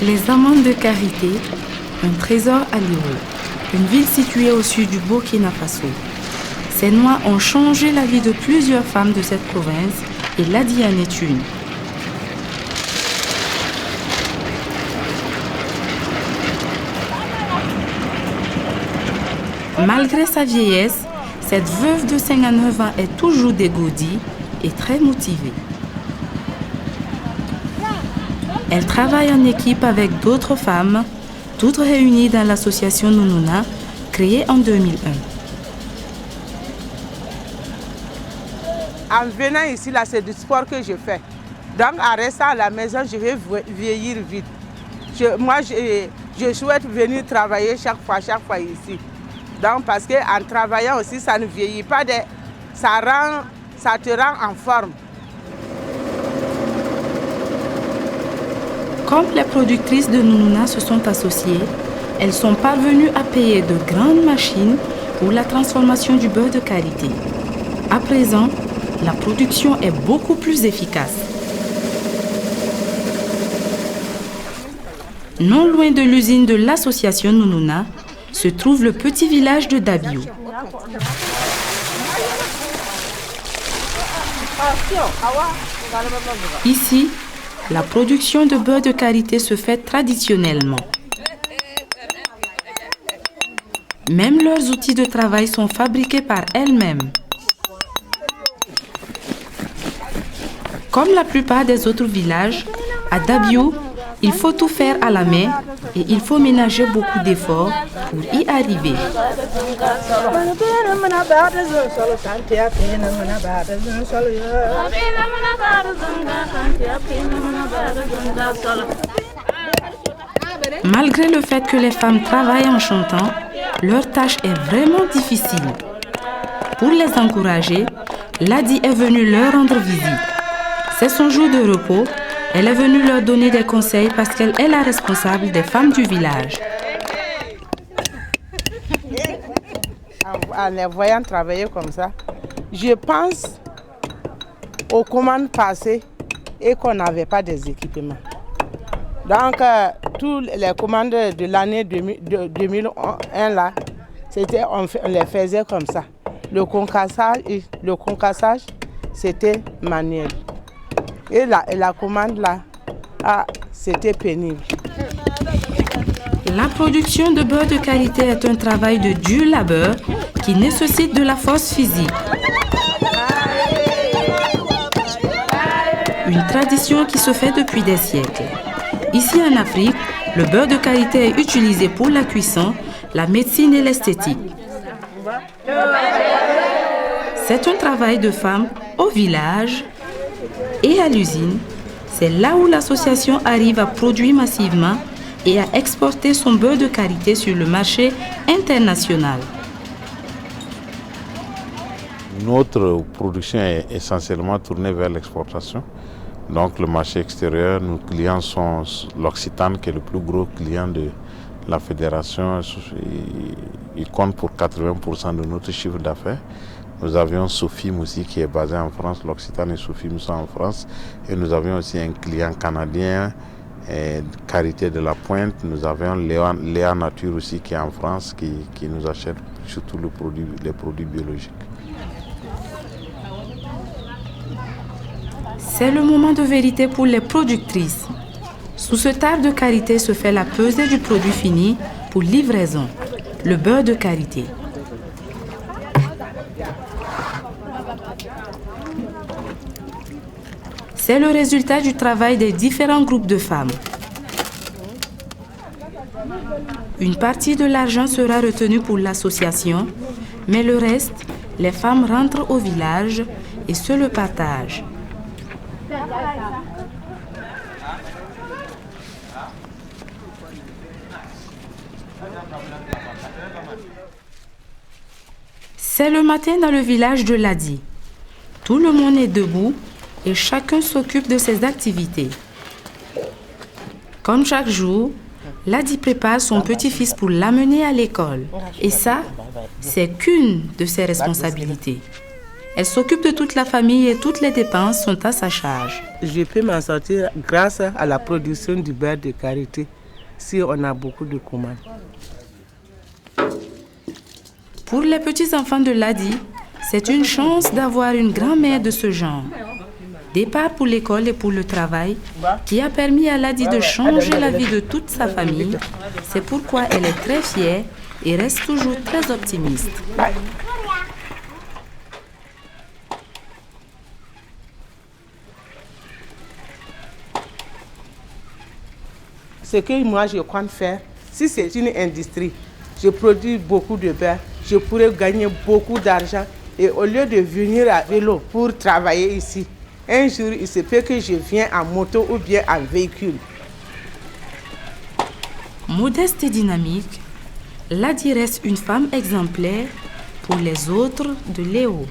Les Amantes de Karité, un trésor à Liro, une ville située au sud du Burkina Faso. Ces noix ont changé la vie de plusieurs femmes de cette province et Ladi en est une. Malgré sa vieillesse, cette veuve de 59 ans est toujours dégourdie et très motivée. Elle travaille en équipe avec d'autres femmes, toutes réunies dans l'association Nounouna, créée en 2001. En venant ici, là, c'est du sport que je fais. Donc, en restant à la maison, je vais vieillir vite. Je souhaite venir travailler chaque fois ici. Donc, parce qu'en travaillant aussi, ça ne vieillit pas, ça te rend en forme. Comme les productrices de Nounouna se sont associées, elles sont parvenues à payer de grandes machines pour la transformation du beurre de karité. À présent, la production est beaucoup plus efficace. Non loin de l'usine de l'association Nounouna, se trouve le petit village de Dabio. Ici, la production de beurre de karité se fait traditionnellement. Même leurs outils de travail sont fabriqués par elles-mêmes. Comme la plupart des autres villages, à Dabio, il faut tout faire à la main et il faut ménager beaucoup d'efforts pour y arriver. Malgré le fait que les femmes travaillent en chantant, leur tâche est vraiment difficile. Pour les encourager, Ladi est venue leur rendre visite. C'est son jour de repos. Elle est venue leur donner des conseils parce qu'elle est la responsable des femmes du village. En les voyant travailler comme ça, je pense aux commandes passées et qu'on n'avait pas des équipements. Donc, toutes les commandes de l'année 2001, là, on les faisait comme ça. Le concassage, c'était manuel. Et la commande là, c'était pénible. La production de beurre de karité est un travail de dur labeur qui nécessite de la force physique. Une tradition qui se fait depuis des siècles. Ici en Afrique, le beurre de karité est utilisé pour la cuisson, la médecine et l'esthétique. C'est un travail de femme au village et à l'usine. C'est là où l'association arrive à produire massivement et à exporter son beurre de karité sur le marché international. Notre production est essentiellement tournée vers l'exportation. Donc le marché extérieur, nos clients sont l'Occitane qui est le plus gros client de la fédération. Il compte pour 80% de notre chiffre d'affaires. Nous avions Sofim aussi qui est basé en France, l'Occitane et Sofim sont en France. Et nous avions aussi un client canadien, Karité de la Pointe. Nous avions Léa Nature aussi qui est en France, qui nous achète surtout les produits biologiques. C'est le moment de vérité pour les productrices. Sous ce table de karité se fait la pesée du produit fini pour livraison, le beurre de karité. C'est le résultat du travail des différents groupes de femmes. Une partie de l'argent sera retenue pour l'association, mais le reste, les femmes rentrent au village et se le partagent. C'est le matin dans le village de Ladi. Tout le monde est debout et chacun s'occupe de ses activités. Comme chaque jour, Ladi prépare son petit-fils pour l'amener à l'école. Et ça, c'est qu'une de ses responsabilités. Elle s'occupe de toute la famille et toutes les dépenses sont à sa charge. Je peux m'en sortir grâce à la production du beurre de karité, si on a beaucoup de commandes. Pour les petits-enfants de Ladi, c'est une chance d'avoir une grand-mère de ce genre. Départ pour l'école et pour le travail, qui a permis à Ladi de changer la vie de toute sa famille. C'est pourquoi elle est très fière et reste toujours très optimiste. Ce que moi je compte faire, si c'est une industrie, je produis beaucoup de beurre, je pourrais gagner beaucoup d'argent et au lieu de venir à vélo pour travailler ici, un jour il se peut que je vienne en moto ou bien en véhicule. Modeste et dynamique, Ladi reste une femme exemplaire pour les autres de Léo.